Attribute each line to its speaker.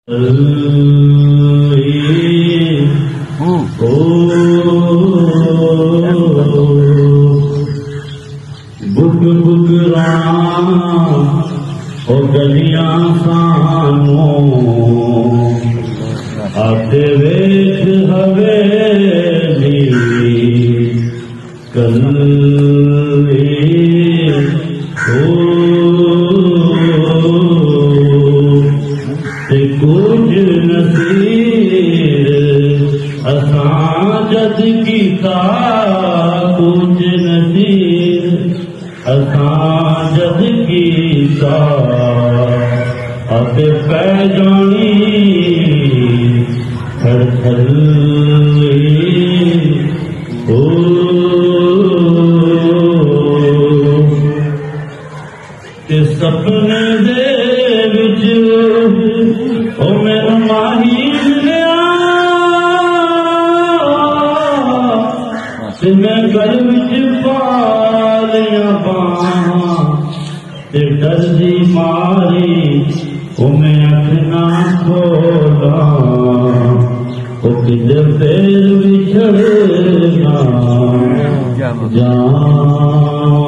Speaker 1: book ओ गलियां सानू आते वेख हवेली कल्ली ते कुछ नसीर असां जद कीता कुछ नसीर असां जद कीता अते पै जानी थर थल्ली ओ ते सपने दे विच ओ मेरा माही लिया ते मैं गल विच पालियां बाहां ते डर दी मारी ओ मैं अख ना खोला ओ किधर पैर विछड़ना जान